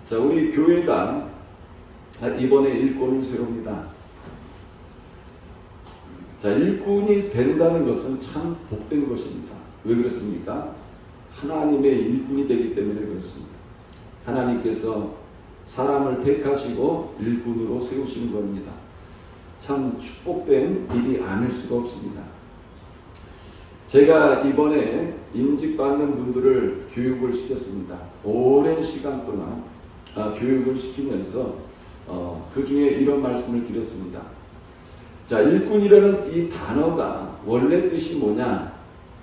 자, 우리 교회가 이번에 일꾼을 세웁니다. 자, 일꾼이 된다는 것은 참 복된 것입니다. 왜 그렇습니까? 하나님의 일꾼이 되기 때문에 그렇습니다. 하나님께서 사람을 택하시고 일꾼으로 세우시는 겁니다. 참 축복된 일이 아닐 수가 없습니다. 제가 이번에 임직받는 분들을 교육을 시켰습니다. 오랜 시간 동안 교육을 시키면서 그 중에 이런 말씀을 드렸습니다. 자, 일꾼이라는 이 단어가 원래 뜻이 뭐냐?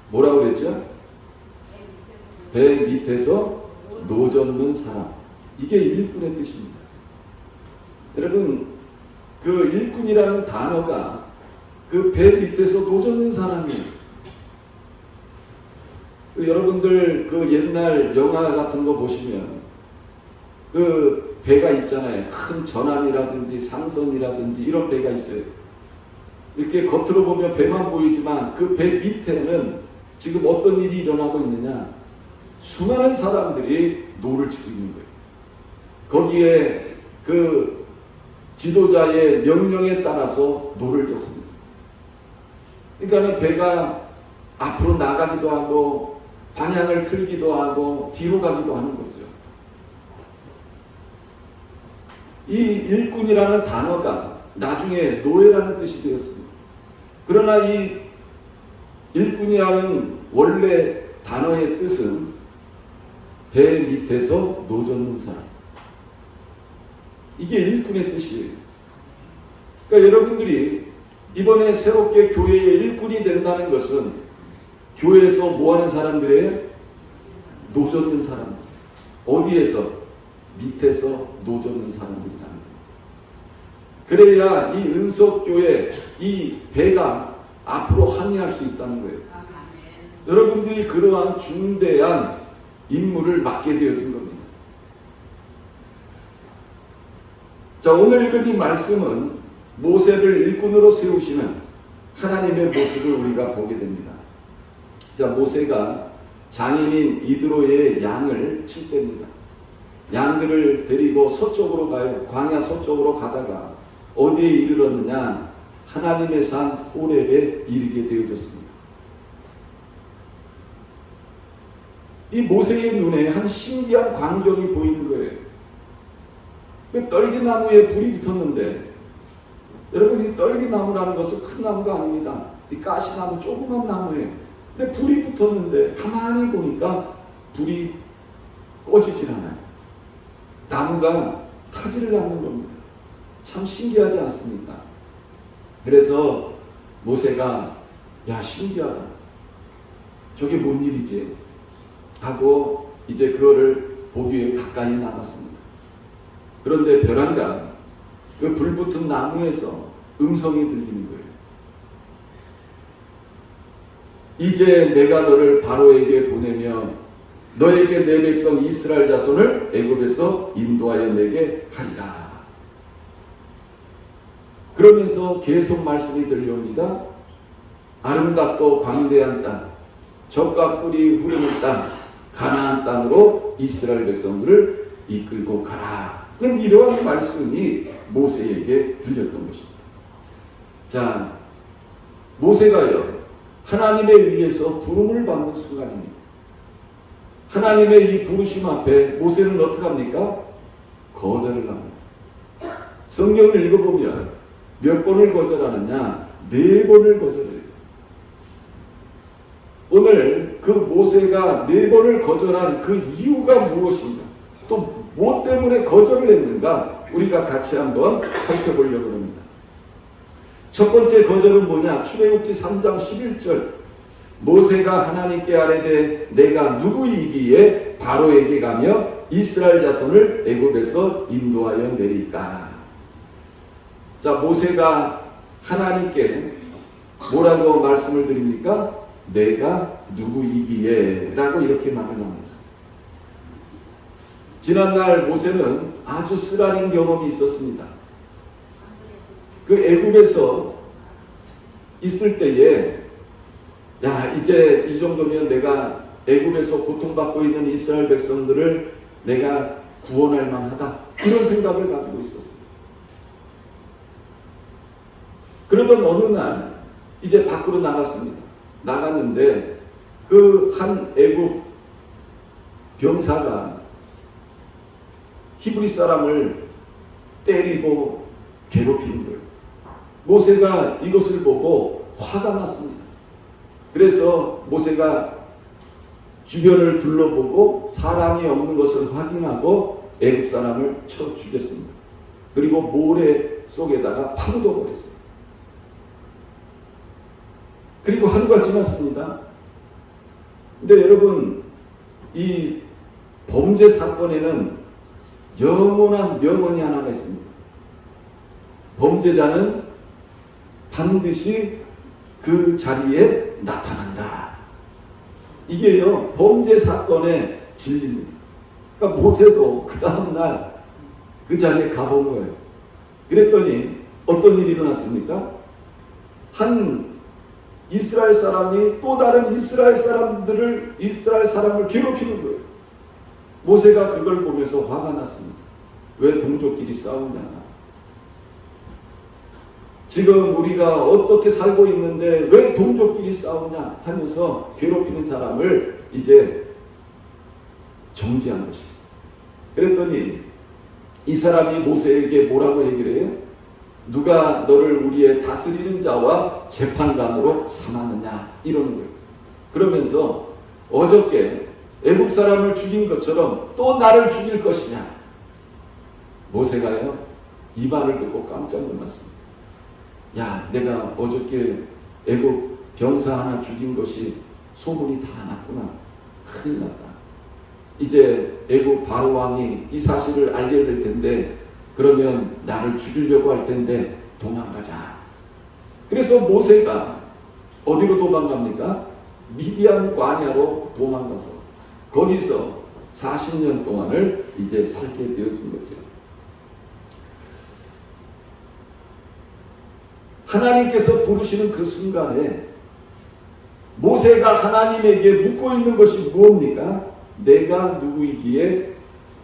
뭐라고 그랬죠? 배 밑에서 노 젓는 사람. 이게 일꾼의 뜻입니다. 여러분, 그 일꾼이라는 단어가 그 배 밑에서 노 젓는 사람이에요. 여러분들 그 옛날 영화 같은 거 보시면 그 배가 있잖아요. 큰 전함이라든지 상선이라든지 이런 배가 있어요. 이렇게 겉으로 보면 배만 보이지만 그 배 밑에는 지금 어떤 일이 일어나고 있느냐? 수많은 사람들이 노를 치고 있는 거예요. 거기에 그 지도자의 명령에 따라서 노를 젓습니다. 그러니까 배가 앞으로 나가기도 하고 방향을 틀기도 하고 뒤로 가기도 하는 거죠. 이 일꾼이라는 단어가 나중에 노예라는 뜻이 되었습니다. 그러나 이 일꾼이라는 원래 단어의 뜻은 배 밑에서 노 젓는 사람. 이게 일꾼의 뜻이에요. 그러니까 여러분들이 이번에 새롭게 교회의 일꾼이 된다는 것은 교회에서 뭐하는 사람들이에요? 노 젓는 사람들. 어디에서? 밑에서 노 젓는 사람들이라는 거예요. 그래야 이 은석교회, 이 배가 앞으로 항해할 수 있다는 거예요. 여러분들이 그러한 중대한 임무를 맡게 되어진 겁니다. 자, 오늘 읽은 이 말씀은 모세를 일꾼으로 세우시는 하나님의 모습을 우리가 보게 됩니다. 자, 모세가 장인인 이드로의 양을 칠 때입니다. 양들을 데리고 서쪽으로 가요. 광야 서쪽으로 가다가 어디에 이르렀느냐? 하나님의 산 호렙에 이르게 되어졌습니다. 이 모세의 눈에 한 신기한 광경이 보이는 거예요. 그 떨기나무에 불이 붙었는데, 여러분, 이 떨기나무라는 것은 큰 나무가 아닙니다. 이 가시나무 조그만 나무예요. 근데 불이 붙었는데 가만히 보니까 불이 꺼지질 않아요. 나무가 타지를 않는 겁니다. 참 신기하지 않습니까? 그래서 모세가 야, 신기하다. 저게 뭔 일이지? 하고 이제 그거를 보기 위해 가까이 나갔습니다. 그런데 벼랑간 그 불붙은 나무에서 음성이 들리는 거예요. 이제 내가 너를 바로에게 보내며 너에게 내 백성 이스라엘 자손을 애굽에서 인도하여 내게 하리라. 그러면서 계속 말씀이 들려옵니다. 아름답고 광대한 땅, 젖과 꿀이 흐르는 땅, 가나안 땅으로 이스라엘 백성들을 이끌고 가라. 그럼 이러한 말씀이 모세에게 들렸던 것입니다. 자, 모세가요, 하나님에 의해서 부름을 받는 순간입니다. 하나님의 이 부르심 앞에 모세는 어떻게 합니까? 거절을 합니다. 성경을 읽어보면 몇 번을 거절하느냐? 4번을 거절해요. 오늘 그 모세가 4번을 거절한 그 이유가 무엇인가? 또 무엇 때문에 거절을 했는가? 우리가 같이 한번 살펴보려고 합니다. 첫 번째 거절은 뭐냐? 출애굽기 3장 11절. 모세가 하나님께 아뢰되 내가 누구이기에 바로에게 가며 이스라엘 자손을 애굽에서 인도하여 내릴까? 자, 모세가 하나님께 뭐라고 말씀을 드립니까? 내가 누구이기에 라고 이렇게 말을 합니다. 지난날 모세는 아주 쓰라린 경험이 있었습니다. 그 애굽에서 있을 때에 야, 이제 이 정도면 내가 애굽에서 고통받고 있는 이스라엘 백성들을 내가 구원할 만하다. 이런 생각을 가지고 있었어요. 그러던 어느 날 이제 밖으로 나갔습니다. 나갔는데 그 한 애국 병사가 히브리 사람을 때리고 괴롭힌 거예요. 모세가 이것을 보고 화가 났습니다. 그래서 모세가 주변을 둘러보고 사람이 없는 것을 확인하고 애국 사람을 쳐 죽였습니다. 그리고 모래 속에다가 파묻어 버렸어요. 그리고 하루가 지났습니다. 근데 여러분, 이 범죄 사건에는 영원한 명언이 하나가 있습니다. 범죄자는 반드시 그 자리에 나타난다. 이게요, 범죄 사건의 진리입니다. 그러니까 모세도 그 다음날 그 자리에 가본 거예요. 그랬더니 어떤 일이 일어났습니까? 한 이스라엘 사람이 또 다른 이스라엘 사람을 괴롭히는 거예요. 모세가 그걸 보면서 화가 났습니다. 왜 동족끼리 싸우냐? 지금 우리가 어떻게 살고 있는데 왜 동족끼리 싸우냐 하면서 괴롭히는 사람을 이제 정지한 것이죠. 그랬더니 이 사람이 모세에게 뭐라고 얘기를 해요? 누가 너를 우리의 다스리는 자와 재판관으로 삼았느냐 이러는 거예요. 그러면서 어저께 애국 사람을 죽인 것처럼 또 나를 죽일 것이냐. 모세가요 이 말을 듣고 깜짝 놀랐습니다. 야, 내가 어저께 애국 병사 하나 죽인 것이 소문이 다 났구나. 큰일 났다. 이제 애국 바로 왕이 이 사실을 알게 될 텐데 그러면 나를 죽이려고 할 텐데 도망가자. 그래서 모세가 어디로 도망갑니까? 미디안 광야로 도망가서 거기서 40년 동안을 이제 살게 되어진 거죠. 하나님께서 부르시는 그 순간에 모세가 하나님에게 묻고 있는 것이 무엇입니까? 내가 누구이기에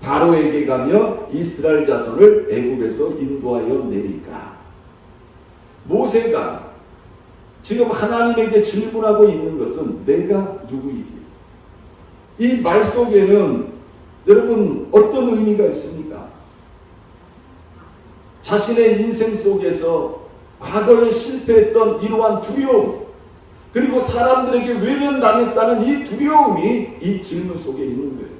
바로에게 가며 이스라엘 자손을 애국에서 인도하여 내릴까? 모세가 지금 하나님에게 질문하고 있는 것은 내가 누구이기에. 이 말 속에는 여러분 어떤 의미가 있습니까? 자신의 인생 속에서 과거에 실패했던 이러한 두려움, 그리고 사람들에게 외면당했다는 이 두려움이 이 질문 속에 있는 거예요.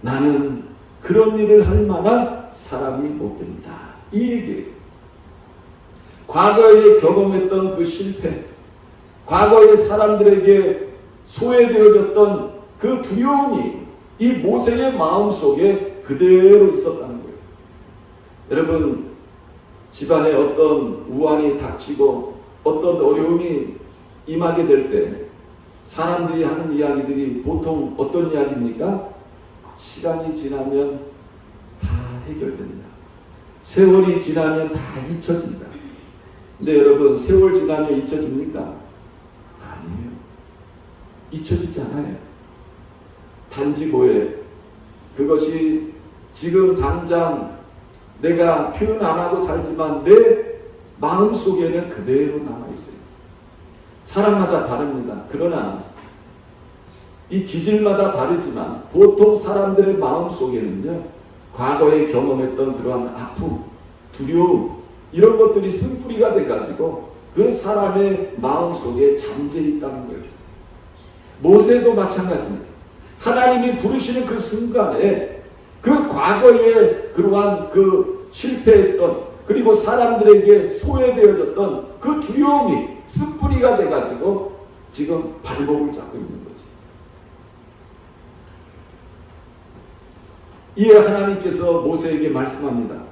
나는 그런 일을 할 만한 사람이 못 됩니다. 이 얘기예요. 과거에 경험했던 그 실패, 과거에 사람들에게 소외되어졌던 그 두려움이 이 모세의 마음 속에 그대로 있었다는 거예요. 여러분, 집안에 어떤 우환이 닥치고 어떤 어려움이 임하게 될 때 사람들이 하는 이야기들이 보통 어떤 이야기입니까? 시간이 지나면 다 해결됩니다. 세월이 지나면 다 잊혀진다. 근데 여러분, 세월 지나면 잊혀집니까? 아니에요. 잊혀지지 않아요. 단지 뭐예요? 그것이 지금 당장 내가 표현 안 하고 살지만 내 마음 속에는 그대로 남아있어요. 사람마다 다릅니다. 그러나 이 기질마다 다르지만 보통 사람들의 마음 속에는요, 과거에 경험했던 그러한 아픔, 두려움, 이런 것들이 쓴뿌리가 돼가지고 그 사람의 마음 속에 잠재해 있다는 거예요. 모세도 마찬가지입니다. 하나님이 부르시는 그 순간에 그 과거에 그러한 그 실패했던, 그리고 사람들에게 소외되어졌던 그 두려움이 쓴뿌리가 돼가지고 지금 발목을 잡고 있는 거지. 이에 하나님께서 모세에게 말씀합니다.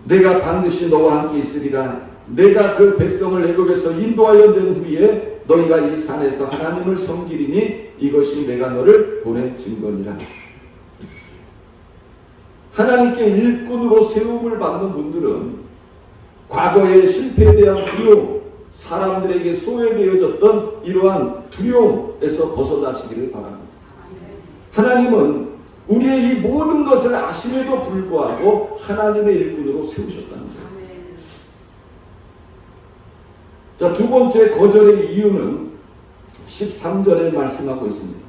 내가 반드시 너와 함께 있으리라. 내가 그 백성을 애굽에서 인도하여 낸 후에 너희가 이 산에서 하나님을 섬기리니 이것이 내가 너를 보낸 증거니라. 하나님께 일꾼으로 세움을 받는 분들은 과거의 실패에 대한 두려움, 사람들에게 소외되어졌던 이러한 두려움에서 벗어나시기를 바랍니다. 하나님은 우리의 이 모든 것을 아심에도 불구하고 하나님의 일꾼으로 세우셨다는 거예요. 자, 두 번째 거절의 이유는 13절에 말씀하고 있습니다.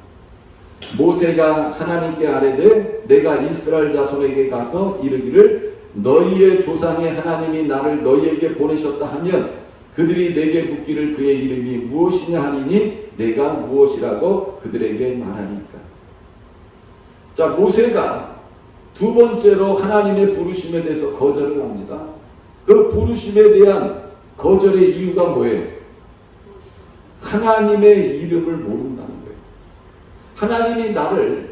모세가 하나님께 아뢰되 내가 이스라엘 자손에게 가서 이르기를 너희의 조상의 하나님이 나를 너희에게 보내셨다 하면 그들이 내게 묻기를 그의 이름이 무엇이냐 하니니 내가 무엇이라고 그들에게 말하니까. 자, 모세가 두 번째로 하나님의 부르심에 대해서 거절을 합니다. 그 부르심에 대한 거절의 이유가 뭐예요? 하나님의 이름을 모른다는 거예요. 하나님이 나를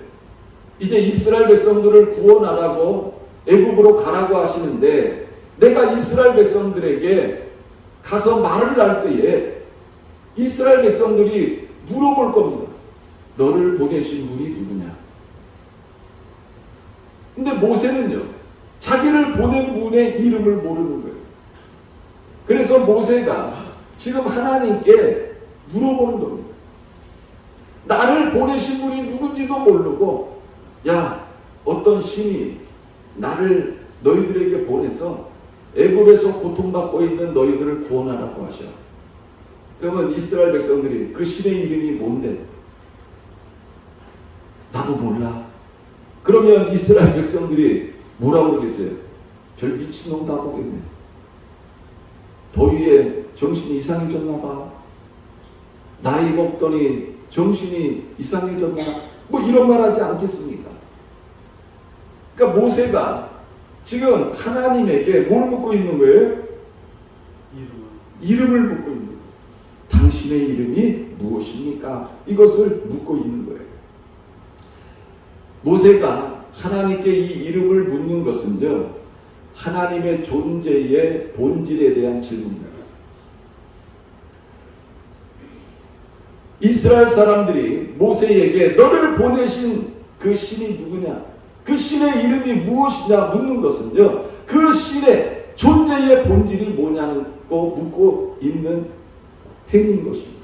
이제 이스라엘 백성들을 구원하라고 애굽으로 가라고 하시는데 내가 이스라엘 백성들에게 가서 말을 할 때에 이스라엘 백성들이 물어볼 겁니다. 너를 보내신 분이 누구냐? 근데 모세는요, 자기를 보낸 분의 이름을 모르는 거예요. 그래서 모세가 지금 하나님께 물어보는 겁니다. 나를 보내신 분이 누군지도 모르고, 야, 어떤 신이 나를 너희들에게 보내서 애굽에서 고통받고 있는 너희들을 구원하라고 하셔. 그러면 이스라엘 백성들이 그 신의 이름이 뭔데? 나도 몰라. 그러면 이스라엘 백성들이 뭐라고 그러겠어요? 별 미친놈 다 보겠네. 더위에 정신이 이상해졌나 봐. 나이 먹더니 정신이 이상해졌나? 뭐 이런 말 하지 않겠습니까? 그러니까 모세가 지금 하나님에게 뭘 묻고 있는 거예요? 이름을 묻고 있는 거예요. 당신의 이름이 무엇입니까? 이것을 묻고 있는 거예요. 모세가 하나님께 이 이름을 묻는 것은요, 하나님의 존재의 본질에 대한 질문입니다. 이스라엘 사람들이 모세에게 너를 보내신 그 신이 누구냐? 그 신의 이름이 무엇이냐 묻는 것은요, 그 신의 존재의 본질이 뭐냐고 묻고 있는 행위인 것입니다.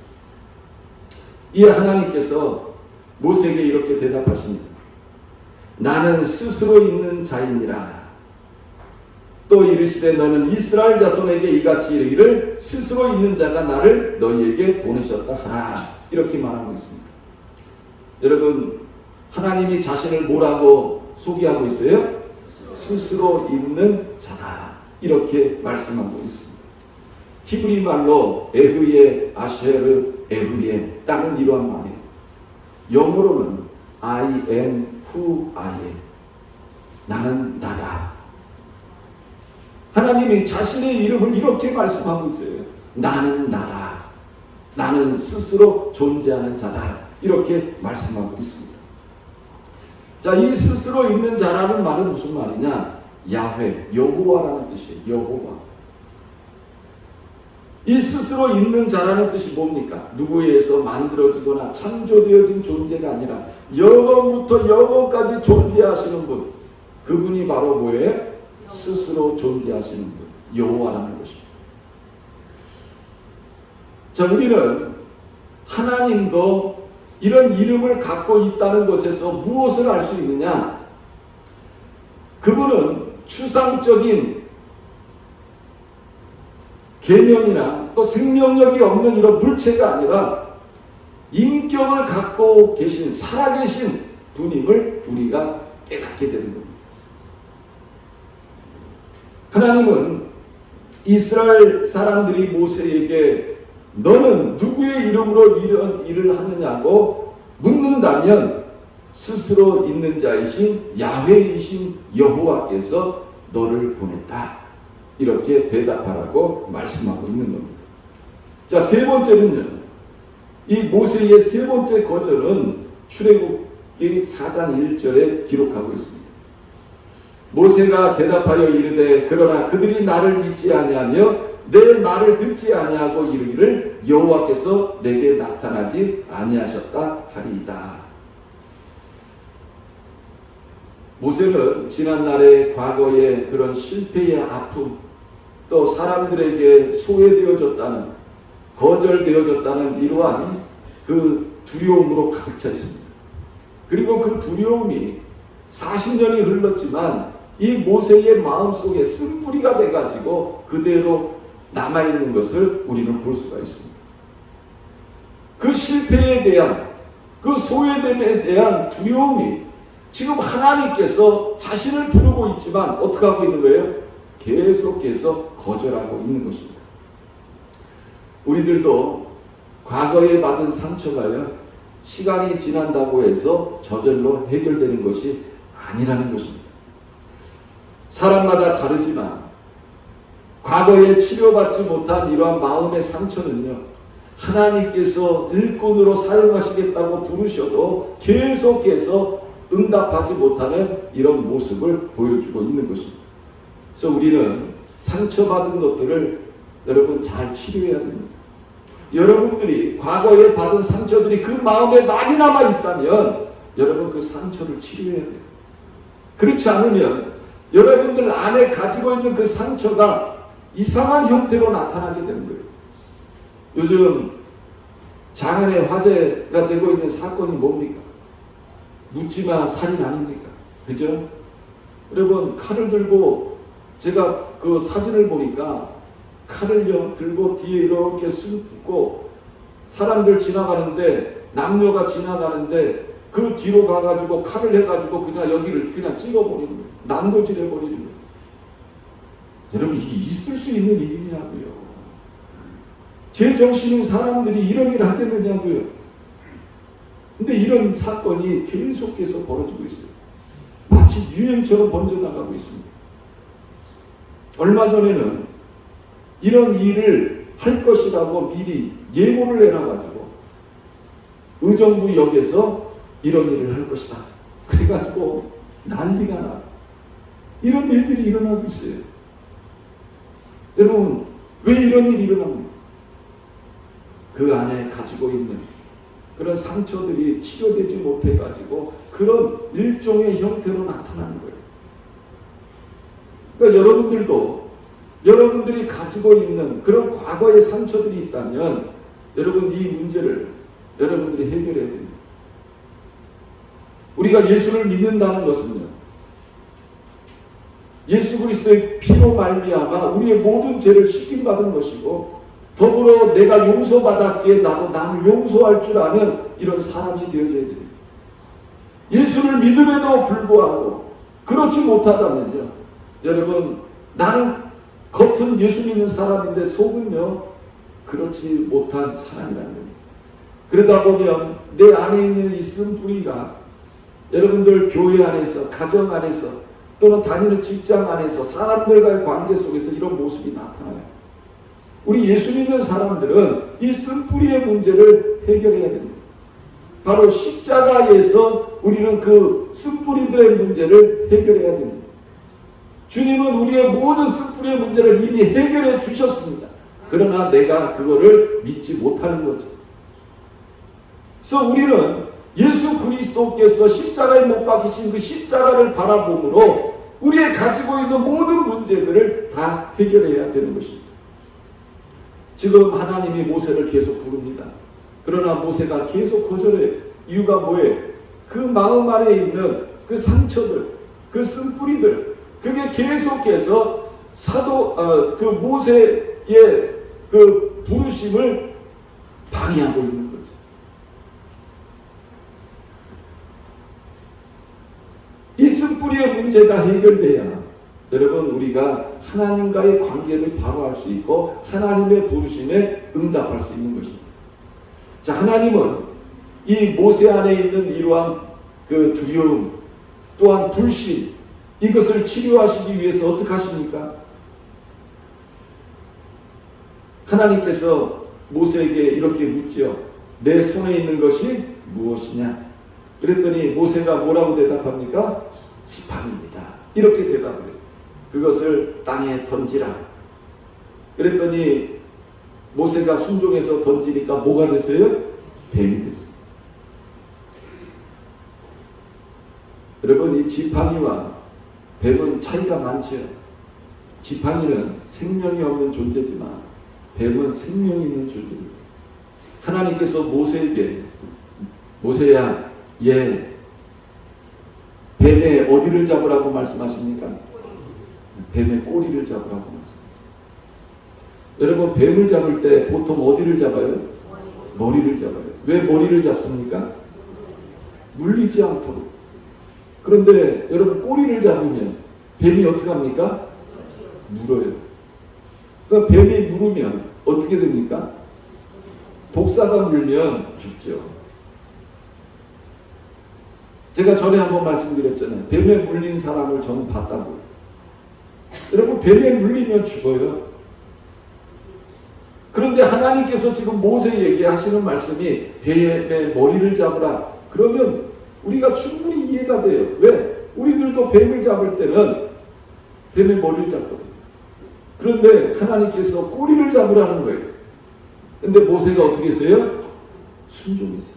이에 하나님께서 모세에게 이렇게 대답하십니다. 나는 스스로 있는 자이니라. 또 이르시되 너는 이스라엘 자손에게 이같이 이르기를 스스로 있는 자가 나를 너희에게 보내셨다 하라. 이렇게 말하고 있습니다. 여러분, 하나님이 자신을 뭐라고 소개하고 있어요? 스스로 있는 자다. 이렇게 말씀하고 있습니다. 히브리 말로 에흐예 아쉐르 에흐예 땅은 이러한 말이에요. 영어로는 I am who I am. 나는 나다. 하나님이 자신의 이름을 이렇게 말씀하고 있어요. 나는 나다. 나는 스스로 존재하는 자다. 이렇게 말씀하고 있습니다. 자, 이 스스로 있는 자라는 말은 무슨 말이냐? 야훼, 여호와라는 뜻이에요. 여호와. 이 스스로 있는 자라는 뜻이 뭡니까? 누구에 의해서 만들어지거나 창조되어진 존재가 아니라 영원부터 영원까지 존재하시는 분. 그분이 바로 뭐예요? 스스로 존재하시는 분. 여호와라는 것입니다. 자, 우리는 하나님도 이런 이름을 갖고 있다는 것에서 무엇을 알 수 있느냐? 그분은 추상적인 개념이나 또 생명력이 없는 이런 물체가 아니라 인격을 갖고 계신 살아계신 분임을 우리가 깨닫게 되는 겁니다. 하나님은 이스라엘 사람들이 모세에게 너는 누구의 이름으로 이런 일을 하느냐고 묻는다면 스스로 있는 자이신 야훼이신 여호와께서 너를 보냈다. 이렇게 대답하라고 말씀하고 있는 겁니다. 자, 세 번째는요. 이 모세의 세 번째 거절은 출애굽기 4장 1절에 기록하고 있습니다. 모세가 대답하여 이르되 그러나 그들이 나를 믿지 아니하며 내 말을 듣지 아니하고 이르기를 여호와께서 내게 나타나지 아니하셨다 하리이다. 모세는 지난날의 과거의 그런 실패의 아픔, 또 사람들에게 소외되어졌다는, 거절되어졌다는 이러한 그 두려움으로 가득 차 있습니다. 그리고 그 두려움이 40년이 흘렀지만 이 모세의 마음속에 쓴뿌리가 돼가지고 그대로 남아있는 것을 우리는 볼 수가 있습니다. 그 실패에 대한, 그 소외됨에 대한 두려움이 지금 하나님께서 자신을 부르고 있지만 어떻게 하고 있는 거예요? 계속해서 거절하고 있는 것입니다. 우리들도 과거에 받은 상처가요, 시간이 지난다고 해서 저절로 해결되는 것이 아니라는 것입니다. 사람마다 다르지만 과거에 치료받지 못한 이러한 마음의 상처는요, 하나님께서 일꾼으로 사용하시겠다고 부르셔도 계속해서 응답하지 못하는 이런 모습을 보여주고 있는 것입니다. 그래서 우리는 상처받은 것들을 여러분 잘 치료해야 됩니다. 여러분들이 과거에 받은 상처들이 그 마음에 많이 남아있다면 여러분 그 상처를 치료해야 돼요. 그렇지 않으면 여러분들 안에 가지고 있는 그 상처가 이상한 형태로 나타나게 되는 거예요. 요즘 장안의 화제가 되고 있는 사건이 뭡니까? 묻지마 살인 아닙니까? 그죠? 여러분 칼을 들고, 제가 그 사진을 보니까 칼을요 들고 뒤에 이렇게 숨고 사람들 지나가는데, 남녀가 지나가는데 그 뒤로 가가지고 칼을 해가지고 그냥 여기를 그냥 찍어버리는 거예요. 난도질해버리는 거예요. 여러분 이게 있을 수 있는 일이냐고요. 제정신인 사람들이 이런 일을 하겠느냐고요. 근데 이런 사건이 계속해서 벌어지고 있어요. 마치 유행처럼 번져나가고 있습니다. 얼마 전에는 이런 일을 할 것이라고 미리 예고를 해놔가지고 의정부역에서 이런 일을 할 것이다. 그래가지고 난리가 나. 이런 일들이 일어나고 있어요. 여러분 왜 이런 일이 일어납니까? 그 안에 가지고 있는 그런 상처들이 치료되지 못해가지고 그런 일종의 형태로 나타나는 거예요. 그러니까 여러분들도 여러분들이 가지고 있는 그런 과거의 상처들이 있다면 여러분 이 문제를 여러분들이 해결해야 됩니다. 우리가 예수를 믿는다는 것은요, 예수 그리스도의 피로 말미암아 우리의 모든 죄를 씻김받은 것이고, 더불어 내가 용서받았기에 나도 남을 용서할 줄 아는 이런 사람이 되어져야 됩니다. 예수를 믿음에도 불구하고 그렇지 못하다면요, 여러분 나는 겉은 예수 믿는 사람인데 속은요 그렇지 못한 사람이라는 겁니다. 그러다 보면 내 안에 있는 이 쓴뿌리가 여러분들 교회 안에서, 가정 안에서, 또는 다니는 직장 안에서 사람들과의 관계 속에서 이런 모습이 나타나요. 우리 예수 믿는 사람들은 이 쓴뿌리의 문제를 해결해야 됩니다. 바로 십자가에서 우리는 그 쓴뿌리들의 문제를 해결해야 됩니다. 주님은 우리의 모든 쓴뿌리의 문제를 이미 해결해 주셨습니다. 그러나 내가 그거를 믿지 못하는 거죠. 그래서 우리는 예수 그리스도께서 십자가에 못 박히신 그 십자가를 바라보므로 우리의 가지고 있는 모든 문제들을 다 해결해야 되는 것입니다. 지금 하나님이 모세를 계속 부릅니다. 그러나 모세가 계속 거절해요. 이유가 뭐예요? 그 마음 안에 있는 그 상처들, 그 쓴뿌리들, 그게 계속해서 그 모세의 그 부르심을 방해하고 있는 거죠. 이 쓴뿌리의 문제가 해결돼야 여러분 우리가 하나님과의 관계를 바로 할 수 있고 하나님의 부르심에 응답할 수 있는 것입니다. 자, 하나님은 이 모세 안에 있는 이러한 그 두려움, 또한 불신, 이것을 치료하시기 위해서 어떻게 하십니까? 하나님께서 모세에게 이렇게 묻죠. 내 손에 있는 것이 무엇이냐? 그랬더니 모세가 뭐라고 대답합니까? 지팡이입니다. 이렇게 대답을 해요. 그것을 땅에 던지라. 그랬더니 모세가 순종해서 던지니까 뭐가 됐어요? 뱀이 됐어요. 여러분 이 지팡이와 뱀은 차이가 많죠. 지팡이는 생명이 없는 존재지만 뱀은 생명이 있는 존재입니다. 하나님께서 모세에게 모세야, 얘 뱀의 어디를 잡으라고 말씀하십니까? 뱀의 꼬리를 잡으라고 말씀하세요. 여러분, 뱀을 잡을 때 보통 어디를 잡아요? 머리를 잡아요. 왜 머리를 잡습니까? 물리지 않도록. 그런데 여러분, 꼬리를 잡으면 뱀이 어떻게 합니까? 물어요. 그러니까 뱀이 물으면 어떻게 됩니까? 독사가 물면 죽죠. 제가 전에 한번 말씀드렸잖아요. 뱀에 물린 사람을 저는 봤다고요. 여러분, 뱀에 물리면 죽어요. 그런데 하나님께서 지금 모세에게 하시는 말씀이 뱀의 머리를 잡으라. 그러면 우리가 충분히 이해가 돼요. 왜? 우리들도 뱀을 잡을 때는 뱀의 머리를 잡거든요. 그런데 하나님께서 꼬리를 잡으라는 거예요. 근데 모세가 어떻게 했어요? 순종했어요.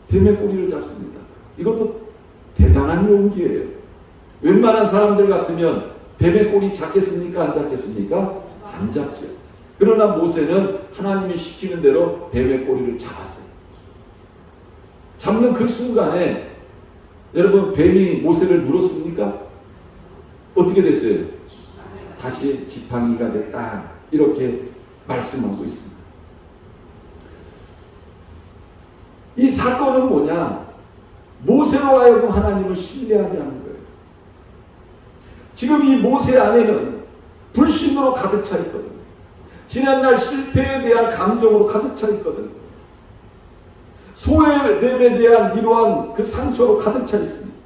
뱀의 꼬리를 잡습니다. 이것도 대단한 용기예요. 웬만한 사람들 같으면 뱀의 꼬리 잡겠습니까? 안 잡겠습니까? 안 잡죠. 그러나 모세는 하나님이 시키는 대로 뱀의 꼬리를 잡았어요. 잡는 그 순간에 여러분, 뱀이 모세를 물었습니까? 어떻게 됐어요? 다시 지팡이가 됐다. 이렇게 말씀하고 있습니다. 이 사건은 뭐냐? 모세로 하여금 하나님을 신뢰하게 하는 거예요. 지금 이 모세 안에는 불신으로 가득 차 있거든요. 지난날 실패에 대한 감정으로 가득 차 있거든요. 소외됨에 대한 이러한 그 상처로 가득 차 있습니다.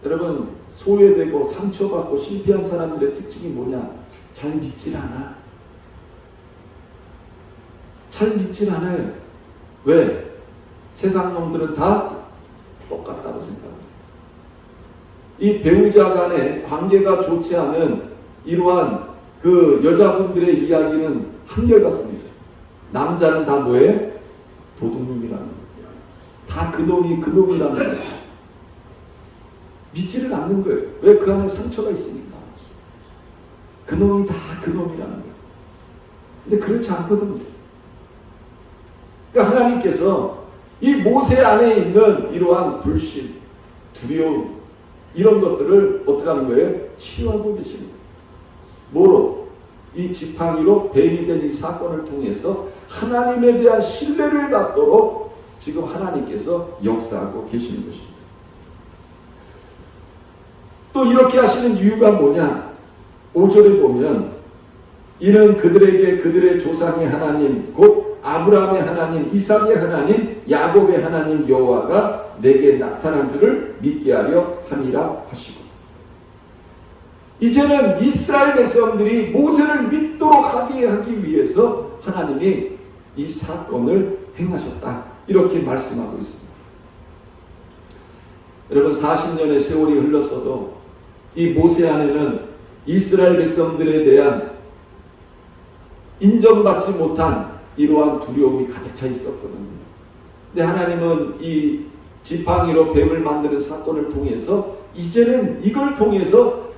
여러분, 소외되고 상처받고 실패한 사람들의 특징이 뭐냐? 잘 믿질 않아. 잘 믿질 않아요. 왜? 세상 놈들은 다 똑같다고 생각합니다. 이 배우자 간의 관계가 좋지 않은 이러한 그 여자분들의 이야기는 한결같습니다. 남자는 다 뭐예요? 도둑놈이라는 거예요. 다 그놈이라는 거예요. 믿지를 않는 거예요. 왜? 그 안에 상처가 있으니까. 그놈이 다 그놈이라는 거예요. 근데 그렇지 않거든요. 그러니까 하나님께서 이 모세 안에 있는 이러한 불신, 두려움, 이런 것들을 어떻게 하는 거예요? 치유하고 계시는 거예요. 뭐로? 이 지팡이로 뱀이 된 이 사건을 통해서 하나님에 대한 신뢰를 갖도록 지금 하나님께서 역사하고 계시는 것입니다. 또 이렇게 하시는 이유가 뭐냐? 5절에 보면 이는 그들에게 그들의 조상의 하나님 곧 아브라함의 하나님, 이삭의 하나님, 야곱의 하나님 여호와가 내게 나타난 줄을 믿게 하려 함이라 하시고, 이제는 이스라엘 백성들이 모세를 믿도록 하게 하기 위해서 하나님이 이 사건을 행하셨다. 이렇게 말씀하고 있습니다. 여러분, 40년의 세월이 흘렀어도 이 모세 안에는 이스라엘 백성들에 대한 인정받지 못한 이러한 두려움이 가득 차 있었거든요. 근데 하나님은 이 지팡이로 뱀을 만드는 사건을 통해서 이제는 이걸 통해서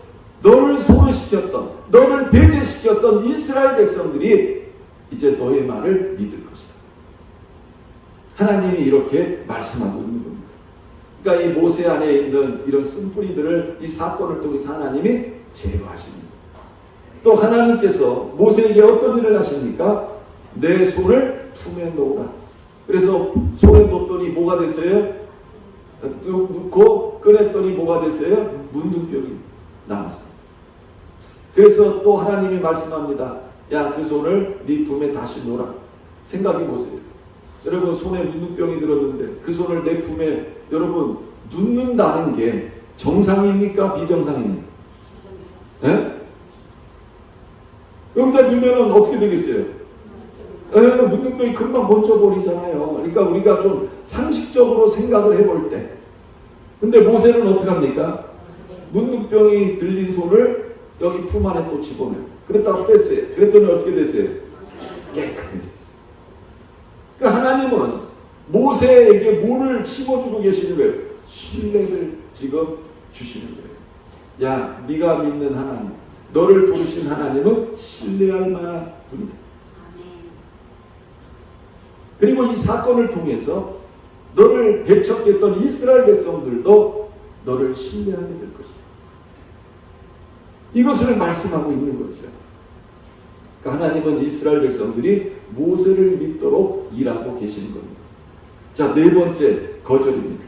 너를 소외시켰던, 너를 배제시켰던 이스라엘 백성들이 이제 너의 말을 믿을 것이다. 하나님이 이렇게 말씀하고 있는 겁니다. 그러니까 이 모세 안에 있는 이런 쓴뿌리들을 이 사건을 통해서 하나님이 제거하십니다. 또 하나님께서 모세에게 어떤 일을 하십니까? 내 손을 품에 놓으라. 그래서 손에 놓더니 뭐가 됐어요? 놓고 꺼냈더니 뭐가 됐어요? 문둥병이 나왔어요. 그래서 또 하나님이 말씀합니다. 야, 그 손을 네 품에 다시 놓으라. 생각해 보세요. 여러분, 손에 문둥병이 들었는데 그 손을 내 품에 여러분 눕는다는 게 정상입니까? 비정상입니까? 예? 여기다 넣으면 어떻게 되겠어요? 문둥병이 금방 번져버리잖아요. 그러니까 우리가 좀 상식적으로 생각을 해볼 때, 근데 모세는 어떻게 합니까? 문둥병이 들린 손을 여기 품 안에 또 집어넣어요. 그랬다가 뺐어요. 그랬더니 어떻게 됐어요? 깨끗해 됐어요. 그러니까 하나님은 모세에게 뭐를 심어주고 계시는 거예요? 신뢰를 지금 주시는 거예요. 야, 네가 믿는 하나님, 너를 부르신 하나님은 신뢰할 만한 분이다. 그리고 이 사건을 통해서 너를 배척했던 이스라엘 백성들도 너를 신뢰하게 될 것이다. 이것을 말씀하고 있는 거죠. 그러니까 하나님은 이스라엘 백성들이 모세를 믿도록 일하고 계시는 겁니다. 자, 네 번째 거절입니다.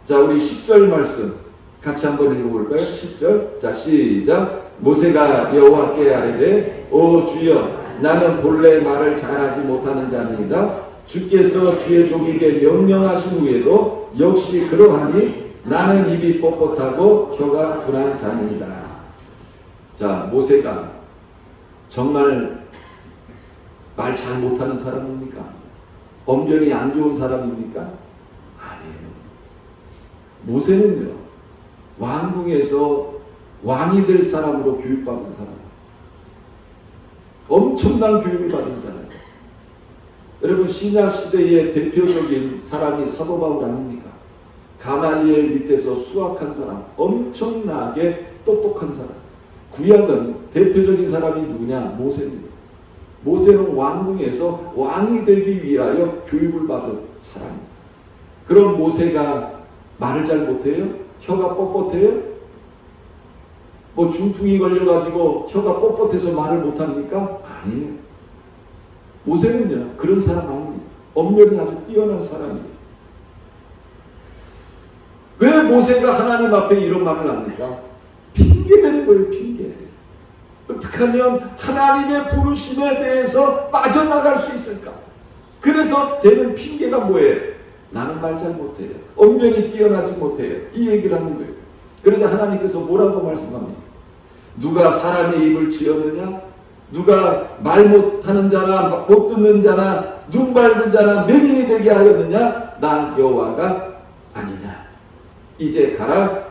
자, 우리 10절 말씀 같이 한번 읽어볼까요? 10절. 자, 시작. 모세가 여호와께 아뢰되 오 주여 나는 본래 말을 잘하지 못하는 자입니다. 주께서 주의 종에게 명령하신 후에도 역시 그러하니 나는 입이 뻣뻣하고 혀가 둔한 자입니다. 자, 모세가 정말 말 잘 못하는 사람입니까? 언변이 안 좋은 사람입니까? 아니에요. 모세는요, 왕궁에서 왕이 될 사람으로 교육받은 사람, 엄청난 교육을 받은 사람. 여러분, 신약시대의 대표적인 사람이 사도 바울 아닙니까? 가말리엘 밑에서 수학한 사람, 엄청나게 똑똑한 사람. 구약은 대표적인 사람이 누구냐? 모세입니다. 모세는 왕궁에서 왕이 되기 위하여 교육을 받은 사람입니다. 그럼 모세가 말을 잘 못해요? 혀가 뻣뻣해요? 뭐 중풍이 걸려가지고 혀가 뻣뻣해서 말을 못합니까? 아니에요. 모세는요, 그런 사람 아닙니다. 언변이 아주 뛰어난 사람이에요. 왜 모세가 하나님 앞에 이런 말을 합니까? 핑계대는 거예요, 핑계. 어떻게 하면 하나님의 부르심에 대해서 빠져나갈 수 있을까? 그래서 되는 핑계가 뭐예요? 나는 말 잘 못해요. 언변이 뛰어나지 못해요. 이 얘기를 하는 거예요. 그러자 하나님께서 뭐라고 말씀합니까? 누가 사람의 입을 지었느냐? 누가 말 못하는 자나 못 듣는 자나 눈 밝은 자나 맹인이 되게 하였느냐? 나 여호와가 아니냐. 이제 가라.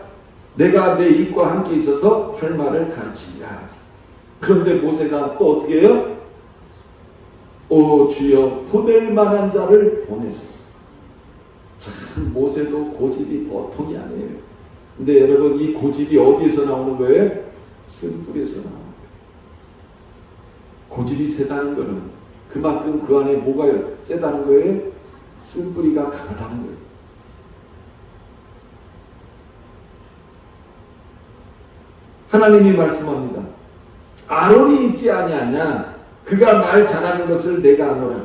내가 내 입과 함께 있어서 할 말을 가르치리라. 그런데 모세가 또 어떻게 해요? 오 주여 보낼 만한 자를 보내소서. 참 모세도 고집이 보통이 아니에요. 근데 여러분, 이 고집이 어디에서 나오는 거예요? 쓴뿌리에서 나오는 거예요. 고집이 세다는 거는 그만큼 그 안에 뭐가 세다는 거예요? 쓴뿌리가 강하다는 거예요. 하나님이 말씀합니다. 아론이 있지 아니하냐? 그가 말 잘하는 것을 내가 아노라.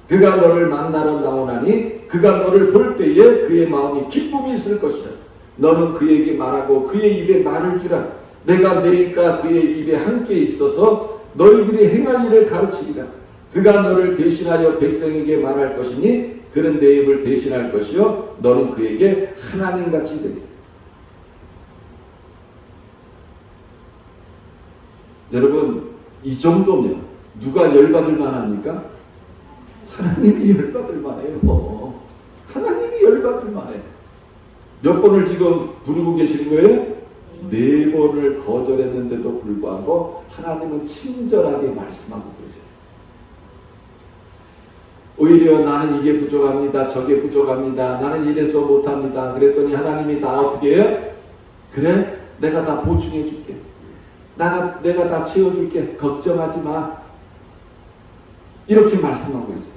그가 너를 만나러 나오나니 그가 너를 볼 때에 그의 마음이 기쁨이 있을 것이라. 너는 그에게 말하고 그의 입에 말을 주라. 내가 내 입과 그의 입에 함께 있어서 너희들이 행할 일을 가르치리라. 그가 너를 대신하여 백성에게 말할 것이니 그는 내 입을 대신할 것이요 너는 그에게 하나님같이 되리라. 여러분, 이 정도면 누가 열받을 만합니까? 하나님이 열받을 만해요. 하나님이 열받을 만해. 몇 번을 지금 부르고 계시는 거예요? 4번을 거절했는데도 불구하고 하나님은 친절하게 말씀하고 계세요. 오히려 나는 이게 부족합니다. 저게 부족합니다. 나는 이래서 못합니다. 그랬더니 하나님이 다 어떻게 해요? 그래? 내가 다 보충해 줄게. 내가 다 채워줄게. 걱정하지 마. 이렇게 말씀하고 있어요.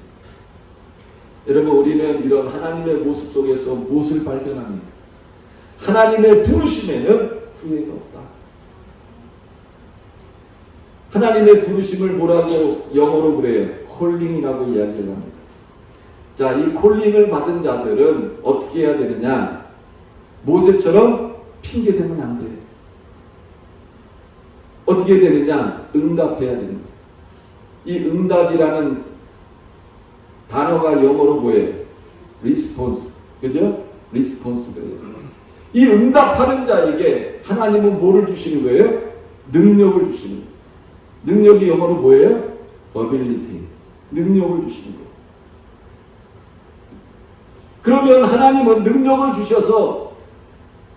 여러분, 우리는 이런 하나님의 모습 속에서 무엇을 발견합니까? 하나님의 부르심에는 후회가 없다. 하나님의 부르심을 뭐라고 영어로 그래요? 콜링이라고 이야기를 합니다. 자, 이 콜링을 받은 자들은 어떻게 해야 되느냐? 모세처럼 핑계대면 안 돼요. 어떻게 되느냐? 응답해야 됩니다. 이 응답이라는 단어가 영어로 뭐예요? response. 그죠? response. 이 응답하는 자에게 하나님은 뭐를 주시는 거예요? 능력을 주시는 거예요. 능력이 영어로 뭐예요? ability. 능력을 주시는 거예요. 그러면 하나님은 능력을 주셔서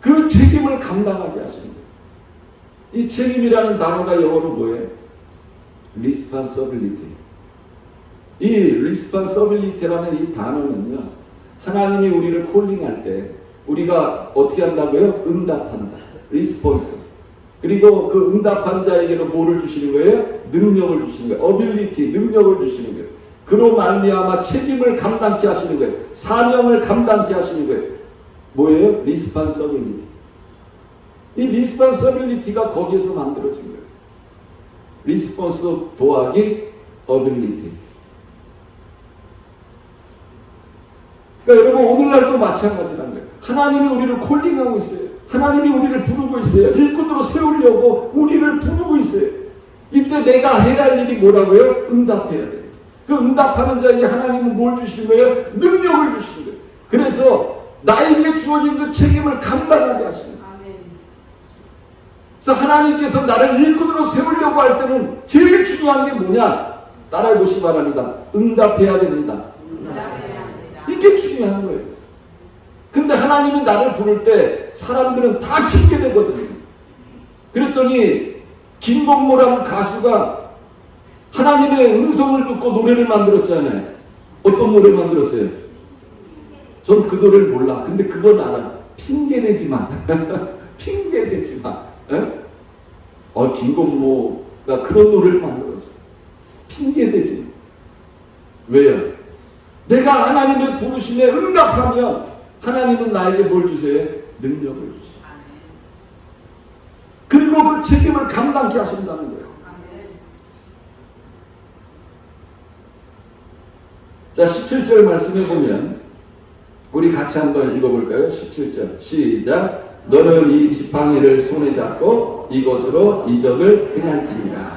그 책임을 감당하게 하시는 거예요. 이 책임이라는 단어가 영어로 뭐예요? responsibility. 이 responsibility라는 이 단어는요, 하나님이 우리를 콜링할 때 우리가 어떻게 한다고요? 응답한다. response. 그리고 그 응답한 자에게는 뭐를 주시는 거예요? 능력을 주시는 거예요. ability, 능력을 주시는 거예요. 그로 말미암아 책임을 감당케 하시는 거예요. 사명을 감당케 하시는 거예요. 뭐예요? 리스판서빌리티. 이 리스판서빌리티가 거기에서 만들어진 거예요. 리스폰스 더하기 어빌리티. 그러니까 여러분 오늘날도 마찬가지라는 거예요. 하나님이 우리를 콜링하고 있어요. 하나님이 우리를 부르고 있어요. 일꾼으로 세우려고 우리를 부르고 있어요. 이때 내가 해야 할 일이 뭐라고요? 응답해야 돼요. 그 응답하는 자에게 하나님은 뭘 주시는 거예요? 능력을 주시는 거예요. 그래서 나에게 주어진 그 책임을 감당하게 하시는 거예요. 그래서 하나님께서 나를 일꾼으로 세우려고 할 때는 제일 중요한 게 뭐냐? 따라해 보시기 바랍니다. 응답해야 됩니다. 이게 중요한 거예요. 근데 하나님이 나를 부를 때 사람들은 다 핑계대거든요. 그랬더니 김건모라는 가수가 하나님의 음성을 듣고 노래를 만들었잖아요. 어떤 노래를 만들었어요? 전 그 노래를 몰라. 근데 그건 알아. 핑계대지 마. 핑계대지 마. 김건모가 그런 노래를 만들었어. 핑계대지 마. 왜요? 내가 하나님의 부르심에 응답하면 하나님은 나에게 뭘 주세요? 능력을 주세요. 그리고 그 책임을 감당케 하신다는 거예요. 자, 17절 말씀해 보면 우리 같이 한번 읽어볼까요? 17절 시작. 너는 이 지팡이를 손에 잡고 이것으로 이적을 행할지니라.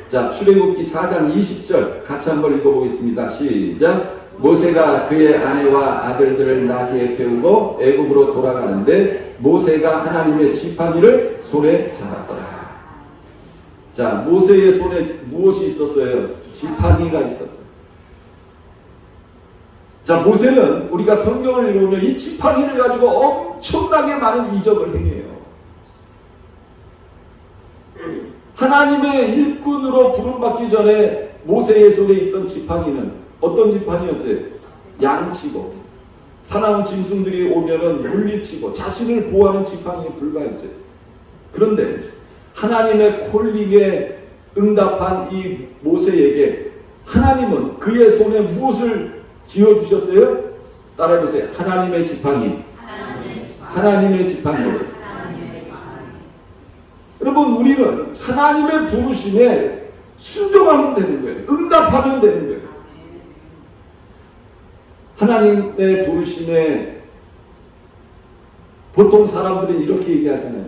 자, 출애굽기 4장 20절 같이 한번 읽어보겠습니다. 시작. 모세가 그의 아내와 아들들을 나귀에 태우고 애굽으로 돌아가는데 모세가 하나님의 지팡이를 손에 잡았더라. 자, 모세의 손에 무엇이 있었어요? 지팡이가 있었어요. 자, 모세는 우리가 성경을 읽으면 이 지팡이를 가지고 엄청나게 많은 이적을 행해요. 하나님의 일꾼으로 부름받기 전에 모세의 손에 있던 지팡이는 어떤 지팡이였어요? 양치고 사나운 짐승들이 오면은 물리치고 자신을 보호하는 지팡이에 불과했어요. 그런데 하나님의 콜링에 응답한 이 모세에게 하나님은 그의 손에 무엇을 지어주셨어요? 따라해보세요. 하나님의 지팡이. 하나님의 지팡이. 여러분, 우리는 하나님의 부르심에 순종하면 되는 거예요. 응답하면 되는 거예요. 하나님의 부르심에 보통 사람들은 이렇게 얘기하잖아요.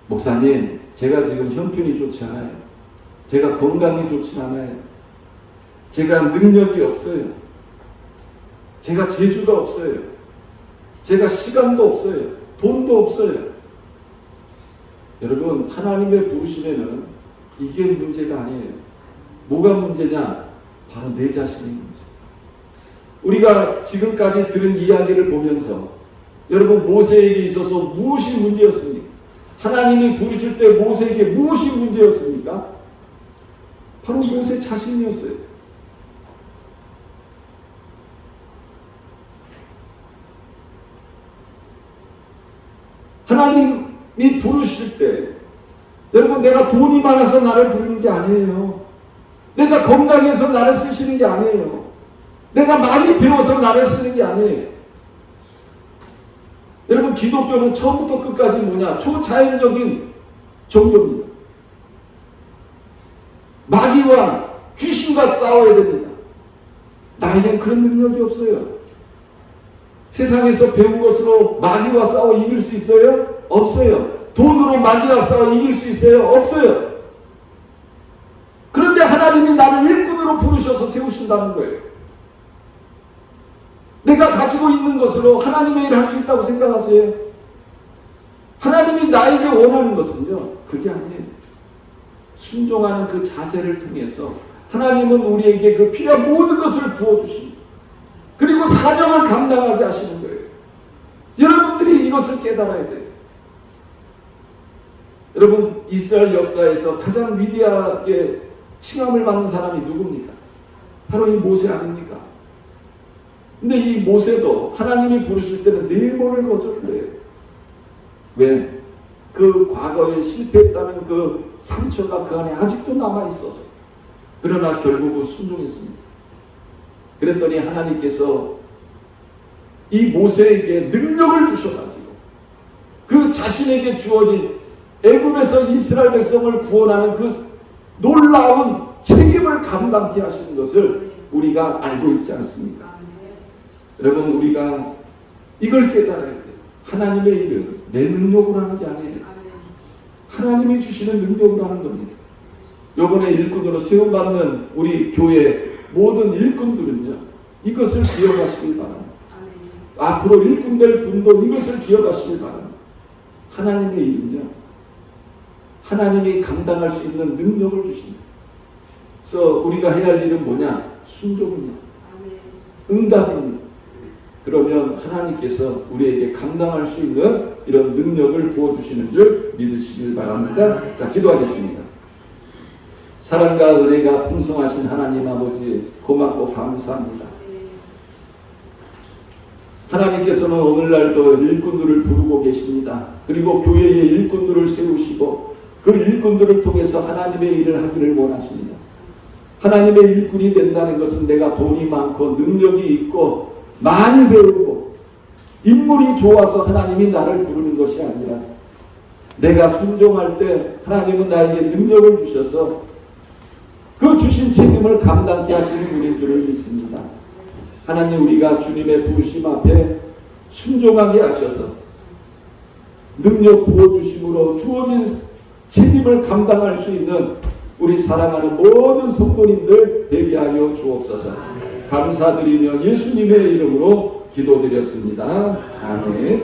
목사님, 제가 지금 형편이 좋지 않아요. 제가 건강이 좋지 않아요. 제가 능력이 없어요. 제가 재주가 없어요. 제가 시간도 없어요. 돈도 없어요. 여러분, 하나님의 부르심에는 이게 문제가 아니에요. 뭐가 문제냐? 바로 내 자신의 문제. 우리가 지금까지 들은 이야기를 보면서 여러분, 모세에게 있어서 무엇이 문제였습니까? 하나님이 부르실 때 모세에게 무엇이 문제였습니까? 바로 모세 자신이었어요. 하나님이 부르실 때 여러분, 내가 돈이 많아서 나를 부르는 게 아니에요. 내가 건강해서 나를 쓰시는 게 아니에요. 내가 많이 배워서 나를 쓰는 게 아니에요. 여러분, 기독교는 처음부터 끝까지 뭐냐? 초자연적인 종교입니다. 마귀와 귀신과 싸워야 됩니다. 나에겐 그런 능력이 없어요. 세상에서 배운 것으로 마귀와 싸워 이길 수 있어요? 없어요. 돈으로 마귀와 싸워 이길 수 있어요? 없어요. 그런데 하나님이 나를 일꾼으로 부르셔서 세우신다는 거예요. 내가 가지고 있는 것으로 하나님의 일을 할 수 있다고 생각하세요? 하나님이 나에게 원하는 것은요, 그게 아니에요. 순종하는 그 자세를 통해서 하나님은 우리에게 그 필요한 모든 것을 부어주십니다. 그리고 사명을 감당하게 하시는 거예요. 여러분들이 이것을 깨달아야 돼요. 여러분, 이스라엘 역사에서 가장 위대하게 칭함을 받는 사람이 누굽니까? 바로 이 모세 아닙니까? 근데 이 모세도 하나님이 부르실 때는 4번을 거절을 해요. 왜? 그 과거에 실패했다는 그 상처가 그 안에 아직도 남아있어서. 그러나 결국은 순종했습니다. 그랬더니 하나님께서 이 모세에게 능력을 주셔가지고 그 자신에게 주어진 애굽에서 이스라엘 백성을 구원하는 그 놀라운 책임을 감당케 하시는 것을 우리가 알고 있지 않습니까? 여러분, 우리가 이걸 깨달아야 돼요. 하나님의 일을 내 능력으로 하는 게 아니에요. 하나님이 주시는 능력으로 하는 겁니다. 요번에 일꾼으로 세움받는 우리 교회 모든 일꾼들은요, 이것을 기억하시길 바랍니다. 앞으로 일꾼 될 분도 이것을 기억하시길 바랍니다. 하나님의 일은요, 하나님이 감당할 수 있는 능력을 주십니다. 그래서 우리가 해야 할 일은 뭐냐? 순종입니다. 응답입니다. 그러면 하나님께서 우리에게 감당할 수 있는 이런 능력을 부어주시는 줄 믿으시길 바랍니다. 자, 기도하겠습니다. 사랑과 은혜가 풍성하신 하나님 아버지, 고맙고 감사합니다. 하나님께서는 오늘날도 일꾼들을 부르고 계십니다. 그리고 교회의 일꾼들을 세우시고 그 일꾼들을 통해서 하나님의 일을 하기를 원하십니다. 하나님의 일꾼이 된다는 것은 내가 돈이 많고 능력이 있고 많이 배우고 인물이 좋아서 하나님이 나를 부르는 것이 아니라 내가 순종할 때 하나님은 나에게 능력을 주셔서 그 주신 책임을 감당케 하시는 분인 줄을 믿습니다. 하나님, 우리가 주님의 부르심 앞에 순종하게 하셔서 능력 부어주심으로 주어진 책임을 감당할 수 있는 우리 사랑하는 모든 성도님들 되게 하여 주옵소서. 감사드리며 예수님의 이름으로 기도드렸습니다. 아멘.